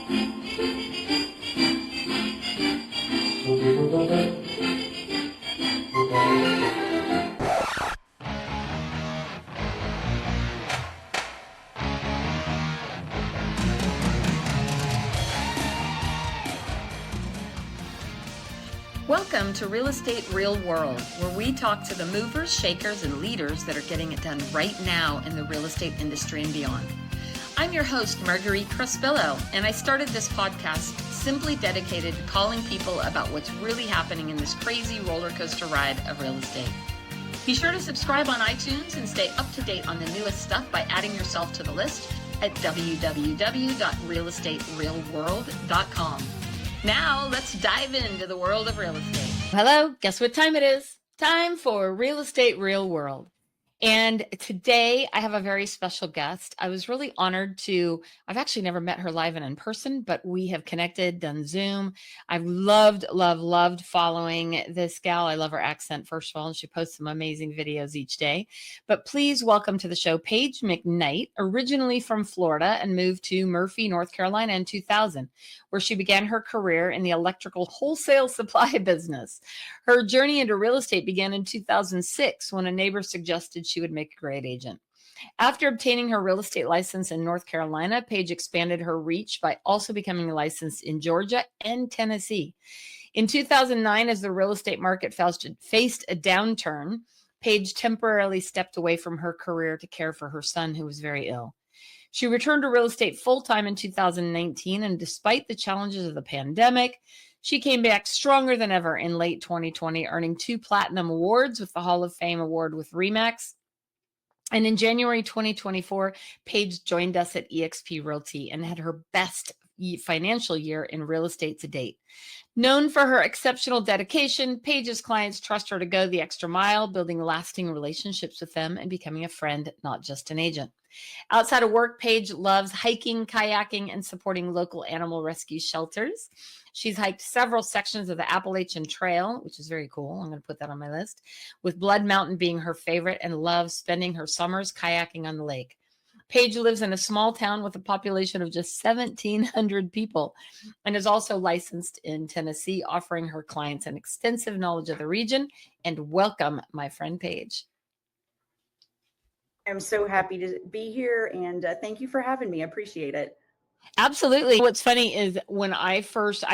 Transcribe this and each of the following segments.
Welcome to Real Estate Real World, where we talk to the movers, shakers, and leaders that are getting it done right now in the real estate industry and beyond. I'm your host, Marguerite Crespillo, and I started this podcast simply dedicated to calling people about what's really happening in this crazy roller coaster ride of real estate. Be sure to subscribe on iTunes and stay up to date on the newest stuff by adding yourself to the list at www.realestaterealworld.com. Now, let's dive into the world of real estate. Hello, guess what time it is? Time for Real Estate Real World. And today I have a very special guest. I was really honored I've actually never met her live and in person, but we have connected, done Zoom. I've loved following this gal. I love her accent, first of all, and she posts some amazing videos each day. But please welcome to the show, Paige McKnight, originally from Florida and moved to Murphy, North Carolina in 2000, where she began her career in the electrical wholesale supply business. Her journey into real estate began in 2006 when a neighbor suggested she would make a great agent. After obtaining her real estate license in North Carolina, Paige expanded her reach by also becoming licensed in Georgia and Tennessee. In 2009, as the real estate market faced a downturn, Paige temporarily stepped away from her career to care for her son, who was very ill. She returned to real estate full-time in 2019, and despite the challenges of the pandemic, she came back stronger than ever in late 2020, earning 2 platinum awards with the Hall of Fame award with RE/MAX. And in January 2024, Paige joined us at eXp Realty and had her best financial year in real estate to date. Known for her exceptional dedication, Paige's clients trust her to go the extra mile, building lasting relationships with them and becoming a friend, not just an agent. Outside of work, Paige loves hiking, kayaking, and supporting local animal rescue shelters. She's hiked several sections of the Appalachian Trail, which is very cool. I'm going to put that on my list, with Blood Mountain being her favorite, and loves spending her summers kayaking on the lake. Paige lives in a small town with a population of just 1,700 people and is also licensed in Tennessee, offering her clients an extensive knowledge of the region. And welcome, my friend Paige. I'm so happy to be here, and thank you for having me. I appreciate it. Absolutely. What's funny is when I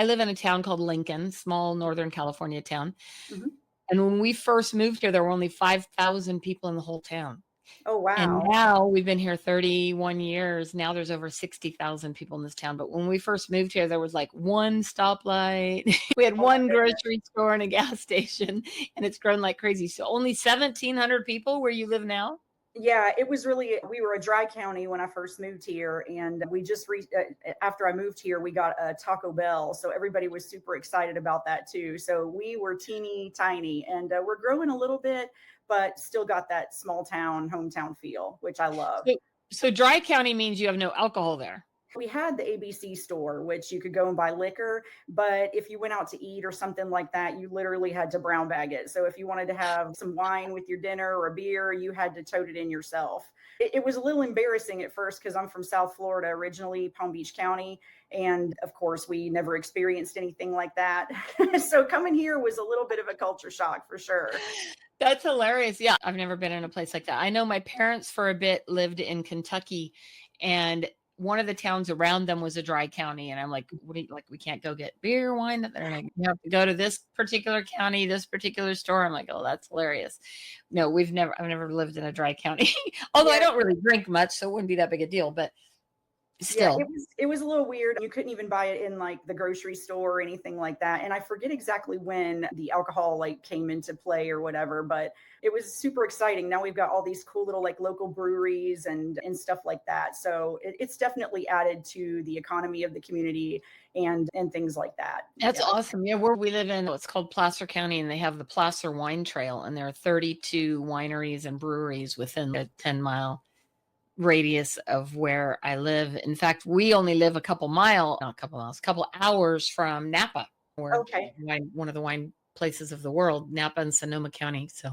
live in a town called Lincoln, small Northern California town. Mm-hmm. And when we first moved here, there were only 5,000 people in the whole town. Oh, wow. And now we've been here 31 years. Now there's over 60,000 people in this town. But when we first moved here, there was like one stoplight. We had one grocery store and a gas station, and it's grown like crazy. So only 1,700 people where you live now? Yeah, it was really, we were a dry county when I first moved here, and we just, after I moved here, we got a Taco Bell. So everybody was super excited about that too. So we were teeny tiny, and we're growing a little bit, but still got that small town, hometown feel, which I love. So dry county means you have no alcohol there. We had the ABC store, which you could go and buy liquor, but if you went out to eat or something like that, you literally had to brown bag it. So if you wanted to have some wine with your dinner or a beer, you had to tote it in yourself. It was a little embarrassing at first because I'm from South Florida, originally Palm Beach County. And of course, we never experienced anything like that. So coming here was a little bit of a culture shock for sure. That's hilarious. Yeah, I've never been in a place like that. I know my parents for a bit lived in Kentucky, and one of the towns around them was a dry county. And I'm like, what do you, like, we can't go get beer, wine. They're like, you have to go to this particular county, this particular store. I'm like, oh, that's hilarious. No, I've never lived in a dry county, although I don't really drink much, so it wouldn't be that big a deal, but still. Yeah, it was a little weird. You couldn't even buy it in like the grocery store or anything like that. And I forget exactly when the alcohol like came into play or whatever, but it was super exciting. Now we've got all these cool little like local breweries and stuff like that. So it's definitely added to the economy of the community and things like that. That's awesome. Yeah, where we live in, it's called Placer County, and they have the Placer Wine Trail, and there are 32 wineries and breweries within a 10-mile radius of where I live. In fact, we only live a couple hours from Napa, where one of the wine places of the world, Napa and Sonoma County. So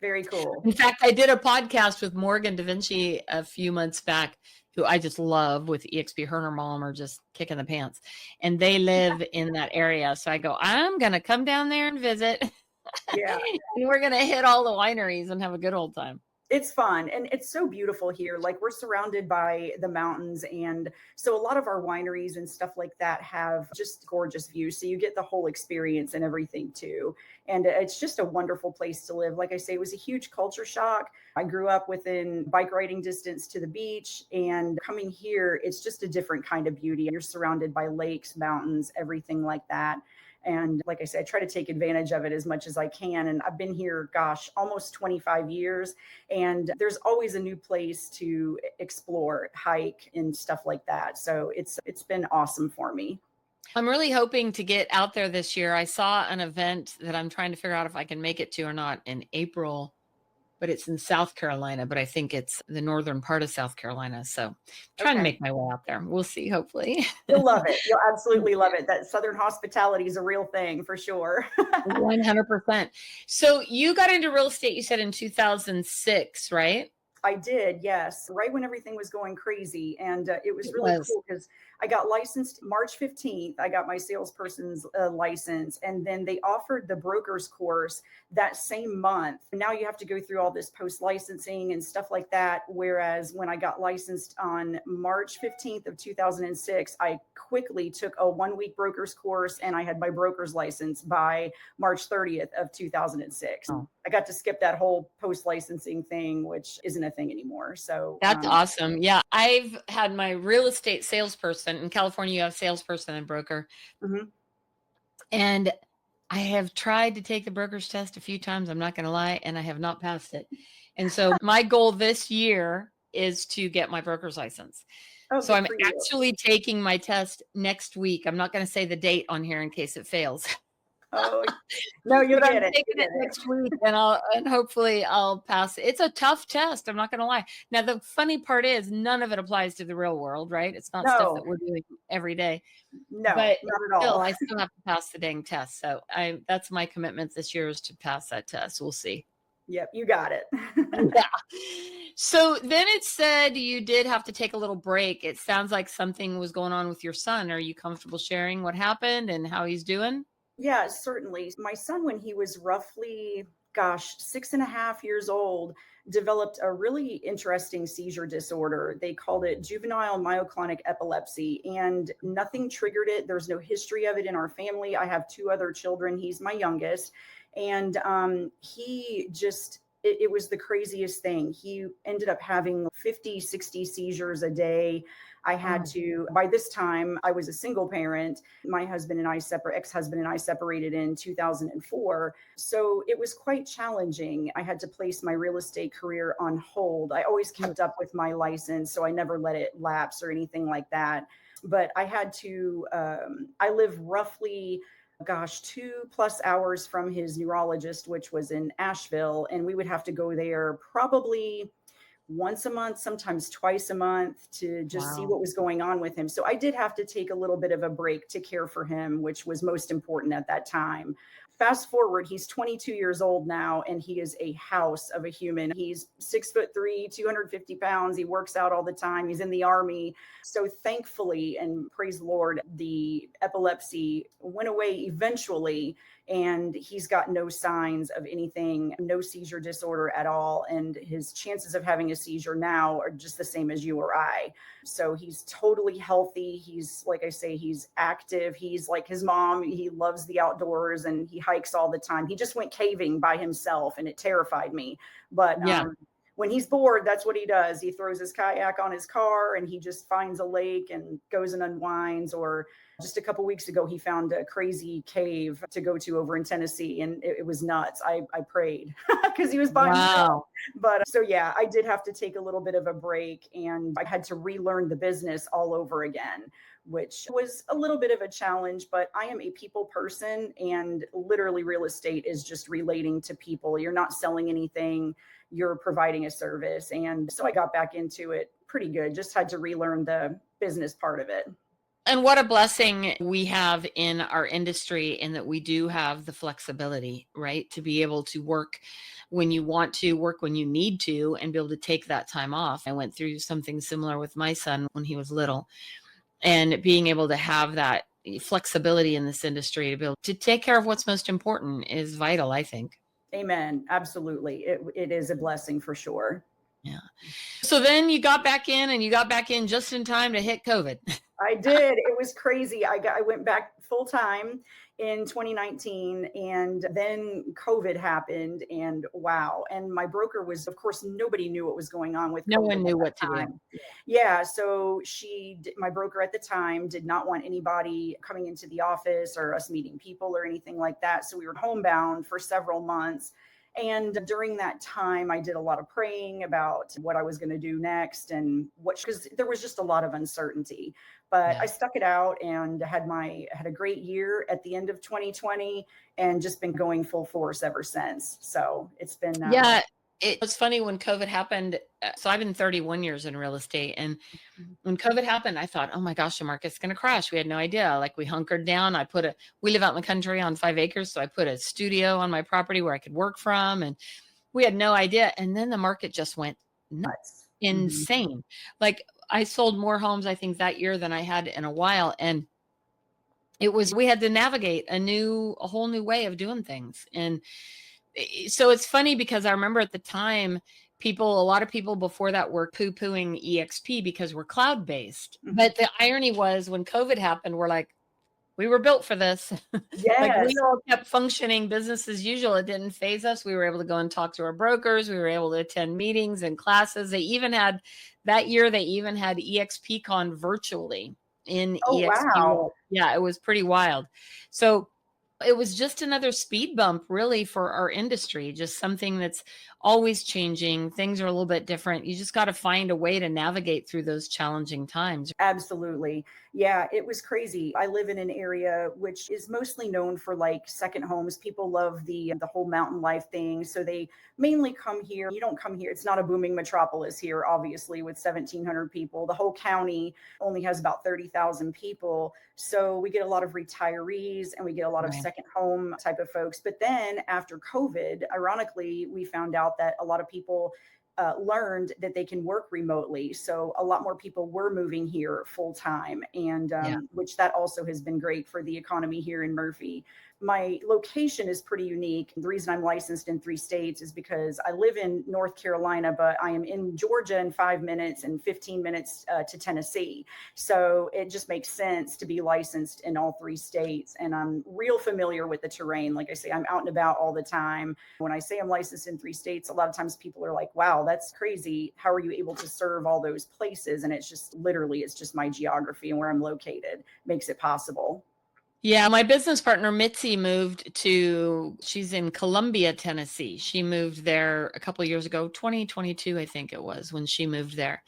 very cool. In fact, I did a podcast with Morgan Da Vinci a few months back. who I just love with EXP. Her and her mom are just kicking the pants, and they live in that area. So I go, I'm going to come down there and visit. Yeah. And we're going to hit all the wineries and have a good old time. It's fun and it's so beautiful here. Like we're surrounded by the mountains. And so a lot of our wineries and stuff like that have just gorgeous views. So you get the whole experience and everything too. And it's just a wonderful place to live. Like I say, it was a huge culture shock. I grew up within bike riding distance to the beach, and coming here, it's just a different kind of beauty. You're surrounded by lakes, mountains, everything like that. And like I said, I try to take advantage of it as much as I can. And I've been here, gosh, almost 25 years. And there's always a new place to explore, hike, and stuff like that. So it's been awesome for me. I'm really hoping to get out there this year. I saw an event that I'm trying to figure out if I can make it to or not in April, but it's in South Carolina, but I think it's the northern part of South Carolina. So trying to make my way out there. We'll see, hopefully. You'll love it. You'll absolutely love it. That Southern hospitality is a real thing for sure. 100%. So you got into real estate, you said in 2006, right? I did, yes, right when everything was going crazy. And it was really cool because I got licensed March 15th. I got my salesperson's license, and then they offered the broker's course that same month. Now you have to go through all this post licensing and stuff like that. Whereas when I got licensed on March 15th of 2006, I quickly took a 1-week broker's course and I had my broker's license by March 30th of 2006. Oh. I got to skip that whole post licensing thing, which isn't a thing anymore. So that's awesome. Yeah. I've had my real estate salesperson in California. You have salesperson and broker. Mm-hmm. And I have tried to take the broker's test a few times. I'm not going to lie. And I have not passed it. And so my goal this year is to get my broker's license. Oh, so I'm actually taking my test next week. I'm not going to say the date on here in case it fails. Oh, no, you'll get it. Taking it next week, and hopefully I'll pass it. It's a tough test. I'm not going to lie. Now, the funny part is none of it applies to the real world, right? It's not stuff that we're doing every day. No, but not at all. I still have to pass the dang test. So that's my commitment this year is to pass that test. We'll see. Yep, you got it. Yeah. So then it said you did have to take a little break. It sounds like something was going on with your son. Are you comfortable sharing what happened and how he's doing? Yeah, certainly. My son, when he was roughly, 6.5 years old, developed a really interesting seizure disorder. They called it juvenile myoclonic epilepsy, and nothing triggered it. There's no history of it in our family. I have 2 other children. He's my youngest. And he just, it was the craziest thing. He ended up having 50, 60 seizures a day. I had to, by this time, I was a single parent. My husband and I ex-husband and I separated in 2004. So it was quite challenging. I had to place my real estate career on hold. I always kept up with my license, so I never let it lapse or anything like that. But I had to, I live roughly 2+ hours from his neurologist, which was in Asheville. And we would have to go there probably once a month, sometimes twice a month to just see what was going on with him. So I did have to take a little bit of a break to care for him, which was most important at that time. Fast forward, he's 22 years old now, and he is a house of a human. He's 6'3", 250 pounds. He works out all the time. He's in the Army. So thankfully, and praise the Lord, the epilepsy went away eventually, and he's got no signs of anything, no seizure disorder at all. And his chances of having a seizure now are just the same as you or I. So he's totally healthy. He's, like I say, he's active. He's like his mom. He loves the outdoors and he hikes all the time. He just went caving by himself and it terrified me. But when he's bored, that's what he does. He throws his kayak on his car and he just finds a lake and goes and unwinds. Or just a couple weeks ago, he found a crazy cave to go to over in Tennessee, and it was nuts. I prayed because he was by himself. But so, yeah, I did have to take a little bit of a break, and I had to relearn the business all over again, which was a little bit of a challenge. But I am a people person, and literally real estate is just relating to people. You're not selling anything. You're providing a service. And so I got back into it pretty good. Just had to relearn the business part of it. And what a blessing we have in our industry, in that we do have the flexibility, right? To be able to work when you want to, work when you need to, and be able to take that time off. I went through something similar with my son when he was little, and being able to have that flexibility in this industry to be able to take care of what's most important is vital, I think. Amen. Absolutely. It is a blessing for sure. Yeah. So then you got back in, and you got back in just in time to hit COVID. I did. It was crazy. I went back full time in 2019, and then COVID happened, and wow. And my broker was, of course, nobody knew what was going on with No COVID one at knew that what to do. time. Yeah, so my broker at the time did not want anybody coming into the office or us meeting people or anything like that. So we were homebound for several months. And during that time, I did a lot of praying about what I was going to do next, and because there was just a lot of uncertainty. But I Yeah. stuck it out and had a great year at the end of 2020, and just been going full force ever since. So it's been Yeah. It was funny when COVID happened. So I've been 31 years in real estate. And when COVID happened, I thought, oh my gosh, the market's going to crash. We had no idea. Like, we hunkered down. We live out in the country on 5 acres. So I put a studio on my property where I could work from. And we had no idea. And then the market just went nuts. Mhm. insane. Like, I sold more homes, I think, that year than I had in a while. And we had to navigate a whole new way of doing things. And so it's funny because I remember at the time, a lot of people before that were poo-pooing EXP because we're cloud based. Mhm. But the irony was, when COVID happened, we're like, we were built for this. Like, we Yes. all kept functioning business as usual. It didn't phase us. We were able to go and talk to our brokers. We were able to attend meetings and classes. That year, they even had EXPCon virtually in Oh, EXP wow. World. Yeah, it was pretty wild. So it was just another speed bump, really, for our industry, just something that's always changing. Things are a little bit different. You just got to find a way to navigate through those challenging times. Absolutely. Yeah, it was crazy. I live in an area which is mostly known for like second homes. People love the whole mountain life thing, so they mainly come here. You don't come here. It's not a booming metropolis here, obviously, with 1,700 people. The whole county only has about 30,000 people. So we get a lot of retirees, and we get a lot of Right. second home type of folks. But then after COVID, ironically, we found out that a lot of people learned that they can work remotely. So a lot more people were moving here full time, and Yeah. which that also has been great for the economy here in Murphy. My location is pretty unique. The reason I'm licensed in 3 states is because I live in North Carolina, but I am in Georgia in 5 minutes and 15 minutes to Tennessee. So it just makes sense to be licensed in all 3 states. And I'm real familiar with the terrain. Like I say, I'm out and about all the time. When I say I'm licensed in 3 states, a lot of times people are like, wow, that's crazy. How are you able to serve all those places? And it's just my geography and where I'm located makes it possible. Yeah, my business partner Mitzi she's in Columbia, Tennessee. She moved there a couple of years ago, 2022, I think it was, when she moved there.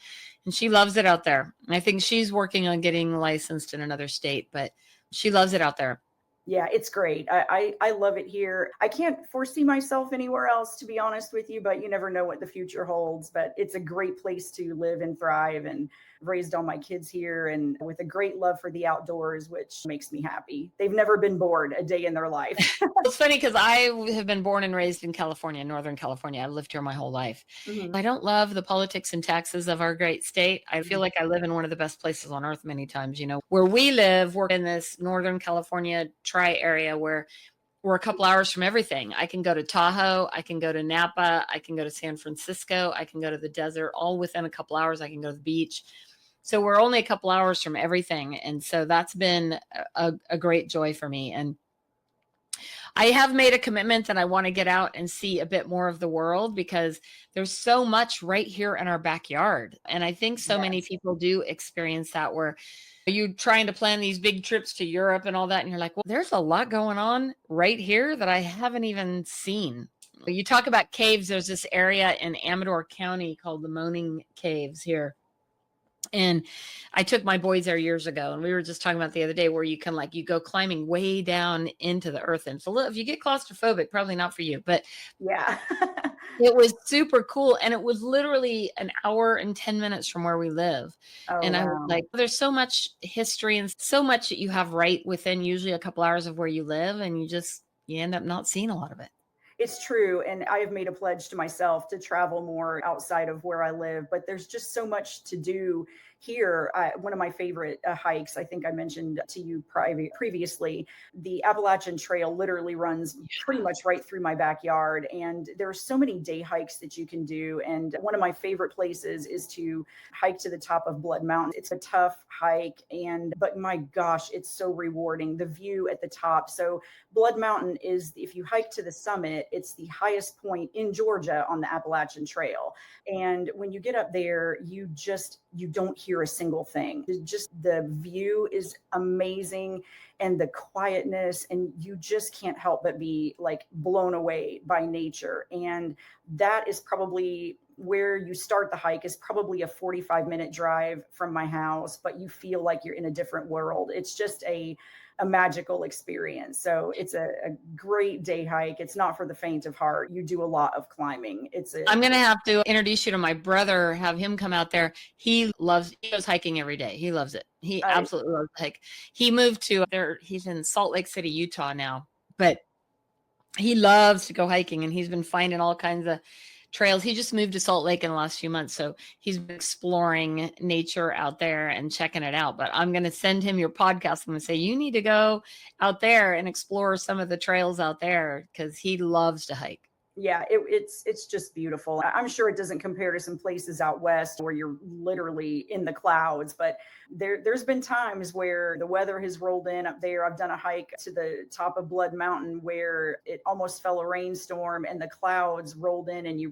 And she loves it out there. I think she's working on getting licensed in another state, but she loves it out there. Yeah, it's great. I love it here. I can't foresee myself anywhere else, to be honest with you, but you never know what the future holds. But it's a great place to live and thrive, and raised all my kids here, and with a great love for the outdoors, which makes me happy. They've never been bored a day in their life. It's funny because I have been born and raised in California, Northern California. I've lived here my whole life. Mhm. I don't love the politics and taxes of our great state. I feel like I live in one of the best places on earth many times. Where we live, we're in this Northern California tri area where we're a couple hours from everything. I can go to Tahoe, I can go to Napa, I can go to San Francisco, I can go to the desert, all within a couple hours. I can go to the beach. So we're only a couple hours from everything. And so that's been a great joy for me. And I have made a commitment that I want to get out and see a bit more of the world, because there's so much right here in our backyard. And I think so many Yes. people do experience that, where you're trying to plan these big trips to Europe and all that. And you're like, well, there's a lot going on right here that I haven't even seen. You talk about caves. There's this area in Amador County called the Moaning Caves here. And I took my boys there years ago, and we were just talking about the other day where you can you go climbing way down into the earth. And so look, if you get claustrophobic, probably not for you, but Yeah. it was super cool. And it was literally an hour and 10 minutes from where we live. Oh, And I was wow. like, there's so much history and so much that you have right within usually a couple hours of where you live. And you end up not seeing a lot of it. It's true. And I have made a pledge to myself to travel more outside of where I live, but there's just so much to do here. One of my favorite hikes, I think I mentioned to you previously, the Appalachian Trail literally runs pretty much right through my backyard. And there are so many day hikes that you can do. And one of my favorite places is to hike to the top of Blood Mountain. It's a tough hike, but my gosh, it's so rewarding. The view at the top. So Blood Mountain is, if you hike to the summit, it's the highest point in Georgia on the Appalachian Trail. And when you get up there, you don't hear a single thing. Just the view is amazing, and the quietness, and you just can't help but be like blown away by nature. And that is probably where you start the hike, is probably a 45-minute drive from my house, but you feel like you're in a different world. It's just a magical experience. So it's a great day hike. It's not for the faint of heart. You do a lot of climbing. I'm going to have to introduce you to my brother, have him come out there. He goes hiking every day. He loves it. He absolutely loves to hike. He moved to there. He's in Salt Lake City, Utah now, but he loves to go hiking, and he's been finding all kinds of trails. He just moved to Salt Lake in the last few months, so he's been exploring nature out there and checking it out. But I'm going to send him your podcast. I'm going to say, you need to go out there and explore some of the trails out there, because he loves to hike. Yeah, it's just beautiful. I'm sure it doesn't compare to some places out west where you're literally in the clouds, but there's been times where the weather has rolled in up there. I've done a hike to the top of Blood Mountain where it almost fell a rainstorm and the clouds rolled in, and you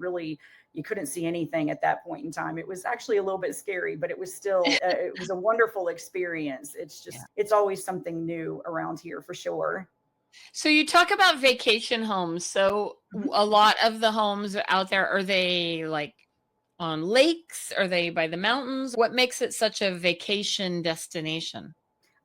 couldn't see anything at that point in time. It was actually a little bit scary, but it was still it was a wonderful experience. It's always something new around here for sure. So you talk about vacation homes. So Mhm. a lot of the homes out there, are they like on lakes? Are they by the mountains? What makes it such a vacation destination?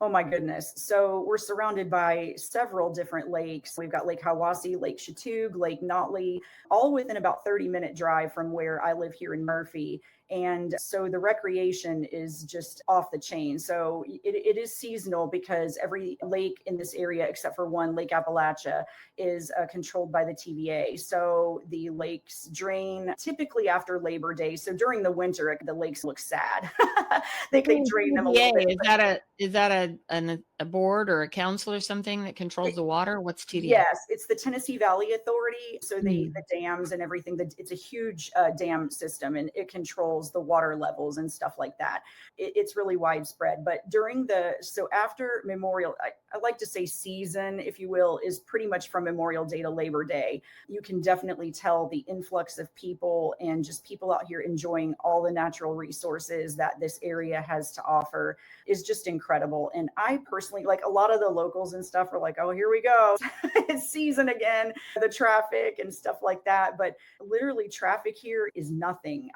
Oh my goodness. So we're surrounded by several different lakes. We've got Lake Hiwassee, Lake Chatoog, Lake Notley, all within about 30-minute drive from where I live here in Murphy. And so the recreation is just off the chain. So it is seasonal because every lake in this area, except for one, Lake Appalachia, is controlled by the TVA. So the lakes drain typically after Labor Day. So during the winter, the lakes look sad. They drain them a little bit. Is that a board or a council or something that controls the water? What's TDA? Yes, it's the Tennessee Valley Authority. So Hmm. the dams and everything, it's a huge dam system, and it controls the water levels and stuff like that. It's really widespread. But so after Memorial, I like to say season, if you will, is pretty much from Memorial Day to Labor Day. You can definitely tell the influx of people and just people out here enjoying all the natural resources that this area has to offer is just incredible. And I personally, like, a lot of the locals and stuff are like, oh, here we go. It's season again, the traffic and stuff like that. But literally traffic here is nothing.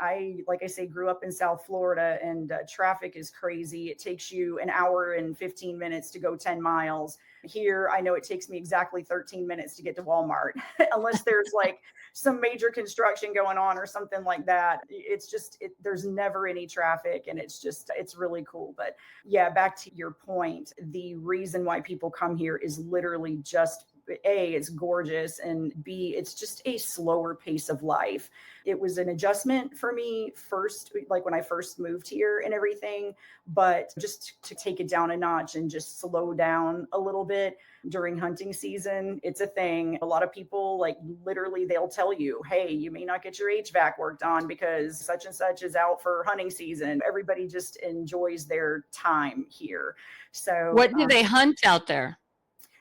Like I say, grew up in South Florida, and traffic is crazy. It takes you an hour and 15 minutes to go 10 miles. Here, I know it takes me exactly 13 minutes to get to Walmart, unless there's like some major construction going on or something like that. There's never any traffic, and it's really cool. But yeah, back to your point, the reason why people come here is literally just A, it's gorgeous, and B, it's just a slower pace of life. It was an adjustment for me first, like when I first moved here and everything, but just to take it down a notch and just slow down a little bit during hunting season. It's a thing. A lot of people, like, literally they'll tell you, hey, you may not get your HVAC worked on because such and such is out for hunting season. Everybody just enjoys their time here. So What do they hunt out there?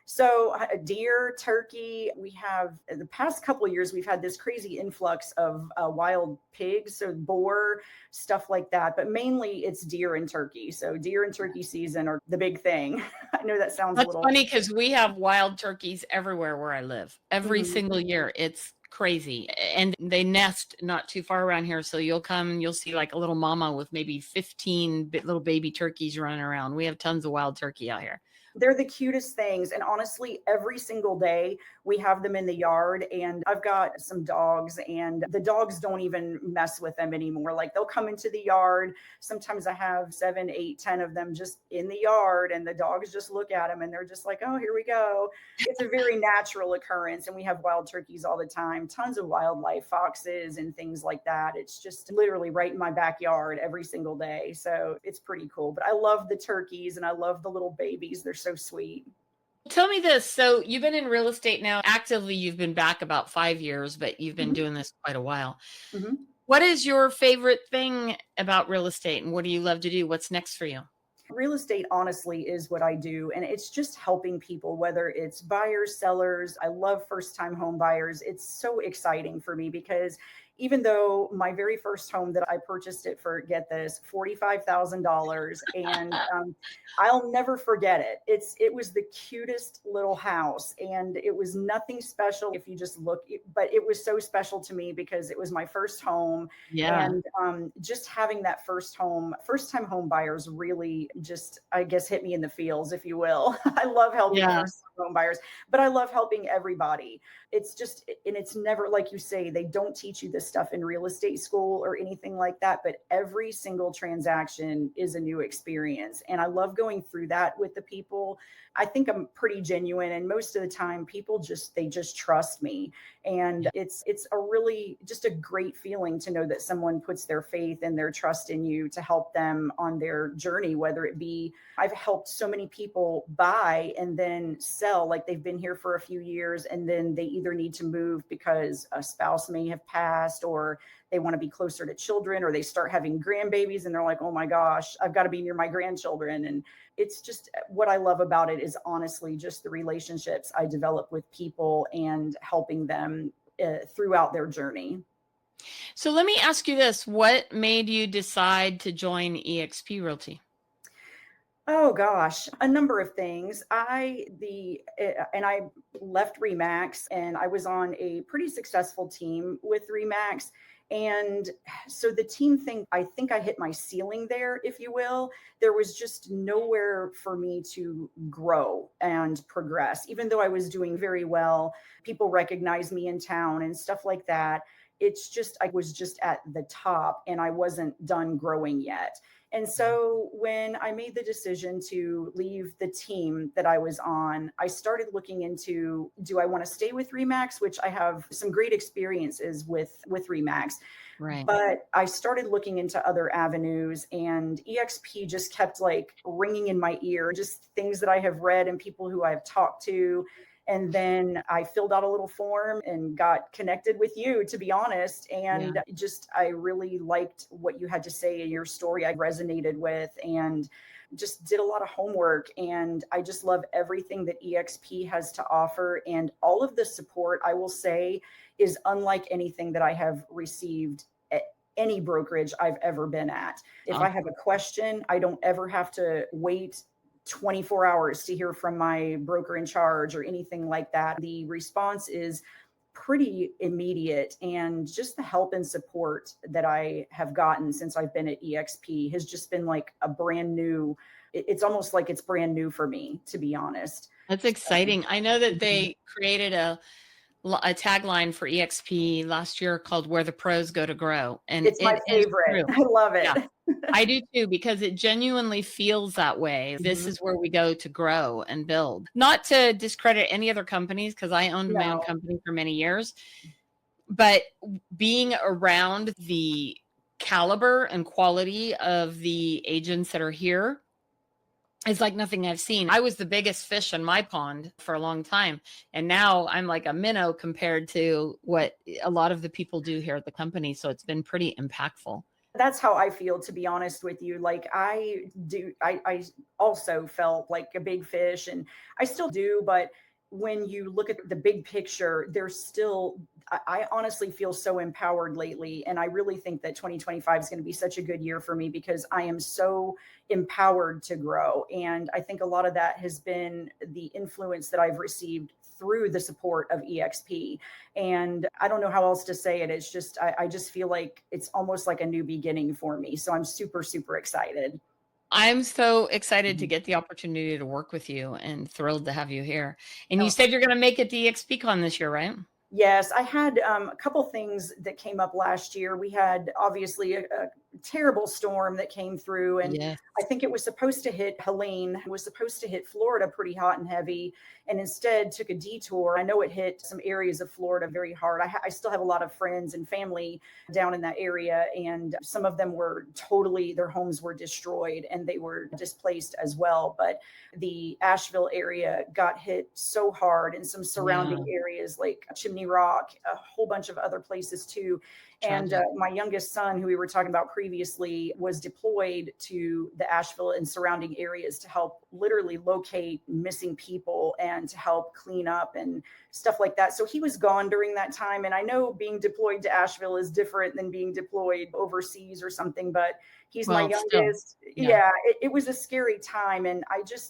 So deer, turkey, we have in the past couple of years, we've had this crazy influx of wild pigs, so boar, stuff like that. But mainly it's deer and turkey. So deer and turkey season are the big thing. I know that sounds a That's little. funny because we have wild turkeys everywhere where I live. Every Mhm. single year. It's crazy. And they nest not too far around here. So you'll come and you'll see like a little mama with maybe 15 little baby turkeys running around. We have tons of wild turkey out here. They're the cutest things. And honestly, every single day we have them in the yard. And I've got some dogs, and the dogs don't even mess with them anymore. Like they'll come into the yard. Sometimes I have 7, 8, 10 of them just in the yard, and the dogs just look at them and they're just like, oh, here we go. It's a very natural occurrence. And we have wild turkeys all the time, tons of wildlife, foxes and things like that. It's just literally right in my backyard every single day. So it's pretty cool. But I love the turkeys and I love the little babies. They're so sweet. Tell me this. So you've been in real estate now actively, you've been back about 5 years, but you've been Mhm. doing this quite a while. Mhm. What is your favorite thing about real estate and what do you love to do? What's next for you? Real estate honestly is what I do, and it's just helping people, whether it's buyers, sellers. I love first time home buyers. It's so exciting for me because even though my very first home that I purchased it for, get this, $45,000, and I'll never forget it. It was the cutest little house, and it was nothing special if you just look, but it was so special to me because it was my first home. Yeah. And just having that first time home buyers really just, I guess, hit me in the feels, if you will. I love helping Yeah. first time home buyers, but I love helping everybody. It's just, and it's never, like you say, they don't teach you this stuff in real estate school or anything like that, but every single transaction is a new experience. And I love going through that with the people. I think I'm pretty genuine, and most of the time people they just trust me. And Yeah. it's a really just a great feeling to know that someone puts their faith and their trust in you to help them on their journey, whether it be, I've helped so many people buy and then sell, like they've been here for a few years and then they either need to move because a spouse may have passed, or they want to be closer to children, or they start having grandbabies and they're like, oh my gosh, I've got to be near my grandchildren. And it's just, what I love about it is honestly just the relationships I develop with people and helping them throughout their journey. So let me ask you this. What made you decide to join eXp Realty? Oh gosh, a number of things. And I left Remax, and I was on a pretty successful team with Remax. And so the team thing, I think I hit my ceiling there, if you will. There was just nowhere for me to grow and progress. Even though I was doing very well, people recognized me in town and stuff like that. It's just, I was just at the top and I wasn't done growing yet. And so when I made the decision to leave the team that I was on, I started looking into, do I want to stay with Remax, which I have some great experiences with Remax. Right. But I started looking into other avenues, and EXP just kept like ringing in my ear, just things that I have read and people who I've talked to. And then I filled out a little form and got connected with you, to be honest. Yeah. And just, I really liked what you had to say in your story. I resonated with, and just did a lot of homework. And I just love everything that EXP has to offer. And all of the support, I will say, is unlike anything that I have received at any brokerage I've ever been at. If I have a question, I don't ever have to wait 24 hours to hear from my broker in charge or anything like that. The response is pretty immediate, and just the help and support that I have gotten since I've been at EXP has just been like a brand new, it's almost like it's brand new for me, to be honest. That's So, exciting. I know that mhm. they created a tagline for EXP last year called "Where the Pros Go to Grow," and It's my it is favorite. true. I love Yeah, it. I do too, because it genuinely feels that way. This Mhm. is where we go to grow and build. Not to discredit any other companies, because I owned my own No. company for many years, but being around the caliber and quality of the agents that are here is like nothing I've seen. I was the biggest fish in my pond for a long time. And now I'm like a minnow compared to what a lot of the people do here at the company. So it's been pretty impactful. That's how I feel, to be honest with you. Like I also felt like a big fish, and I still do, but when you look at the big picture, there's still, I honestly feel so empowered lately. And I really think that 2025 is going to be such a good year for me because I am so empowered to grow. And I think a lot of that has been the influence that I've received through the support of EXP. And I don't know how else to say it. It's just, I just feel like it's almost like a new beginning for me. So I'm super, super excited. I'm so excited to Mhm. get the opportunity to work with you and thrilled to have you here. And you Oh, said you're going to make it to EXPCon this year, right? yes, I had a couple things that came up last year. We had obviously a terrible storm that came through, and Yes. I think it was supposed to hit Helene, it was supposed to hit Florida pretty hot and heavy, and instead took a detour. I know it hit some areas of Florida very hard. I still have a lot of friends and family down in that area, and some of them were totally, their homes were destroyed and they were displaced as well. But the Asheville area got hit so hard, and some Yeah. surrounding areas like Chimney Rock, a whole bunch of other places too. And Tragic. my youngest son, who we were talking about previously, was deployed to the Asheville and surrounding areas to help literally locate missing people and to help clean up and stuff like that. So he was gone during that time. And I know being deployed to Asheville is different than being deployed overseas or something, but he's my Well, still, youngest. yeah. Yeah, it was a scary time. And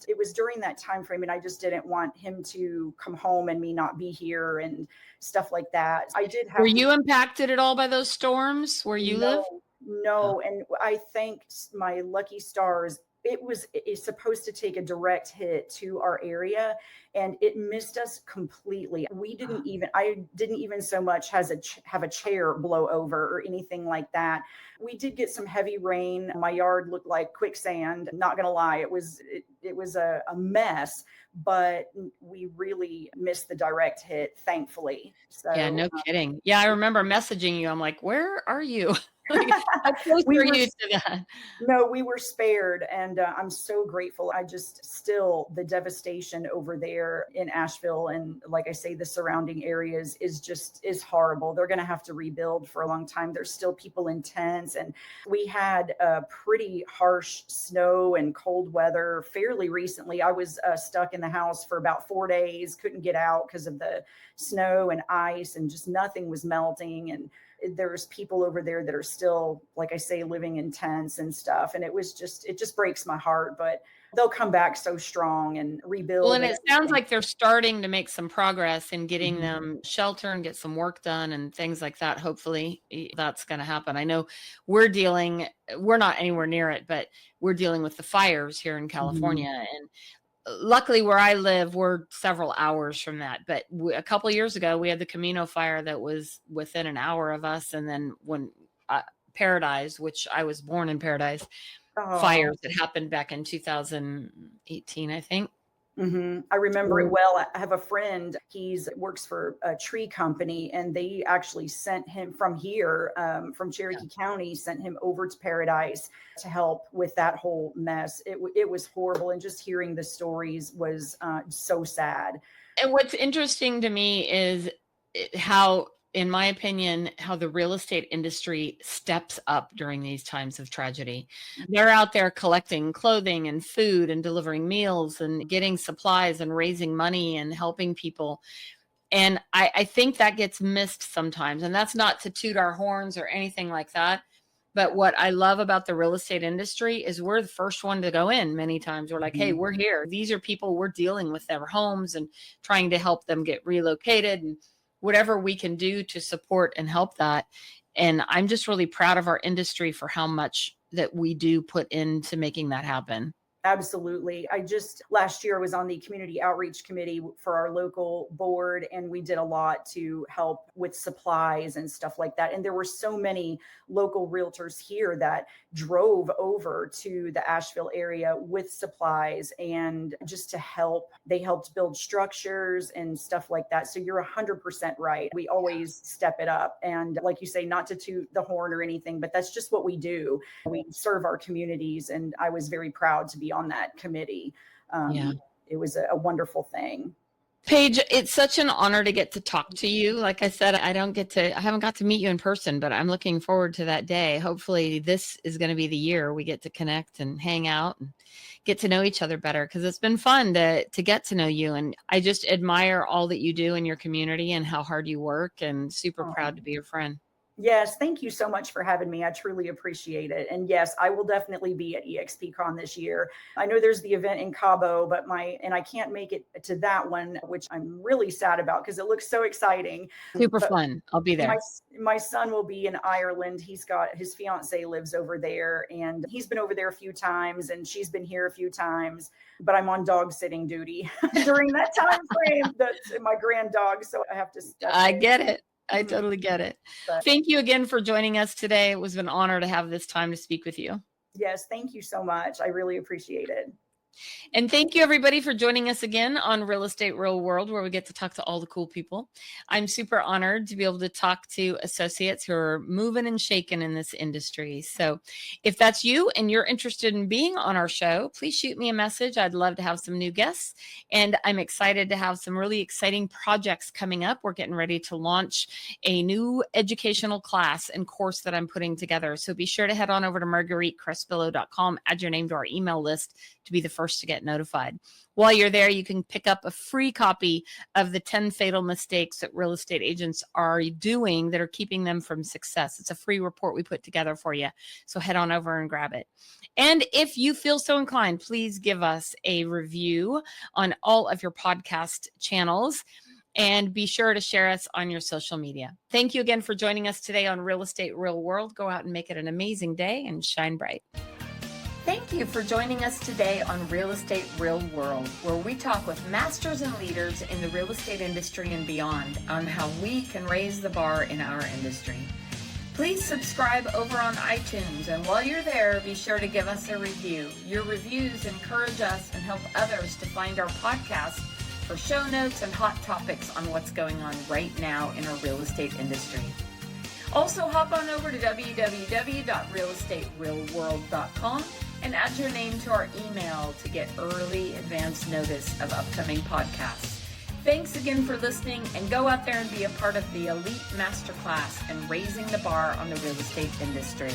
it was during that time frame. And I just didn't want him to come home and me not be here and stuff like that. I did Were have to. you impacted at all by those storms where you live? No, no. And I thank my lucky stars. It's supposed to take a direct hit to our area, and it missed us completely. I didn't even so much have a chair blow over or anything like that. We did get some heavy rain. My yard looked like quicksand. Not gonna lie, it was a mess, but we really missed the direct hit, thankfully. Yeah, So no kidding. Yeah, I remember messaging you. I'm like, where are you? Like, how close we are were you to that? No, we were spared, and I'm so grateful. I just still the devastation over there in Asheville, and like I say, the surrounding areas is horrible. They're going to have to rebuild for a long time. There's still people in tents, and we had pretty harsh snow and cold weather fairly recently. I was stuck in the house for about 4 days, couldn't get out because of the snow and ice, and just nothing was melting. And there's people over there that are still, like I say, living in tents and stuff. And it just breaks my heart, but they'll come back so strong and Well, rebuild and and it sounds everything. like they're starting to make some progress in getting Mhm. them shelter and get some work done and things like that. Hopefully, that's going to happen. I know we're not anywhere near it, but we're dealing with the fires here in Mhm. California. And luckily, where I live, we're several hours from that. But a couple of years ago, we had the Camino fire that was within an hour of us. And then when uh, Paradise, which I was born in Paradise, Oh, fires that happened back in 2018, I think. I remember it So, well. I have a friend. He's works for a tree company, and they actually sent him from here, from yeah. Cherokee County, sent him over to Paradise to help with that whole mess. It was horrible, and just hearing the stories was so sad. And what's interesting to me is how, in my opinion, how the real estate industry steps up during these times of tragedy. They're out there collecting clothing and food and delivering meals and getting supplies and raising money and helping people. And I think that gets missed sometimes. And that's not to toot our horns or anything like that. But what I love about the real estate industry is we're the first one to go in many times. We're like, hey, Mhm. we're here. These are people we're dealing with their homes and trying to help them get relocated and whatever we can do to support and help that. And I'm just really proud of our industry for how much that we do put into making that happen. Absolutely. I just last year was on the community outreach committee for our local board, and we did a lot to help with supplies and stuff like that. And there were so many local realtors here that drove over to the Asheville area with supplies and just to help. They helped build structures and stuff like that. So you're 100% right. We always step it up. And like you say, not to toot the horn or anything, but that's just what we do. We serve our communities, and I was very proud to be on that committee. Yeah. It was a wonderful thing. Paige, it's such an honor to get to talk to you. Like I said, I haven't got to meet you in person, but I'm looking forward to that day. Hopefully, this is going to be the year we get to connect and hang out and get to know each other better because it's been fun to get to know you. And I just admire all that you do in your community and how hard you work and super Oh, proud to be your friend. Yes, thank you so much for having me. I truly appreciate it. And yes, I will definitely be at EXPCon this year. I know there's the event in Cabo, but I can't make it to that one, which I'm really sad about because it looks so exciting. Super But fun. I'll be my there. my son will be in Ireland. He's got his fiance lives over there, and he's been over there a few times, and she's been here a few times. But I'm on dog sitting duty during that time frame. That's my grand dog, so I have to I stay. get it. I Mhm. totally get it. But Thank you again for joining us today. It was an honor to have this time to speak with you. yes, thank you so much. I really appreciate it. And thank you, everybody, for joining us again on Real Estate Real World, where we get to talk to all the cool people. I'm super honored to be able to talk to associates who are moving and shaking in this industry. So if that's you and you're interested in being on our show, please shoot me a message. I'd love to have some new guests. And I'm excited to have some really exciting projects coming up. We're getting ready to launch a new educational class and course that I'm putting together. So be sure to head on over to margueritecrespillo.com, add your name to our email list to be the first to get notified. While you're there, you can pick up a free copy of the 10 fatal mistakes that real estate agents are doing that are keeping them from success. It's a free report we put together for you. So head on over and grab it. And if you feel so inclined, please give us a review on all of your podcast channels. And be sure to share us on your social media. Thank you again for joining us today on Real Estate Real World. Go out and make it an amazing day and shine bright. Thank you for joining us today on Real Estate Real World, where we talk with masters and leaders in the real estate industry and beyond on how we can raise the bar in our industry. Please subscribe over on iTunes, and while you're there, be sure to give us a review. Your reviews encourage us and help others to find our podcast for show notes and hot topics on what's going on right now in our real estate industry. Also, hop on over to www.realestaterealworld.com and add your name to our email to get early advance notice of upcoming podcasts. Thanks again for listening, and go out there and be a part of the elite masterclass and raising the bar on the real estate industry.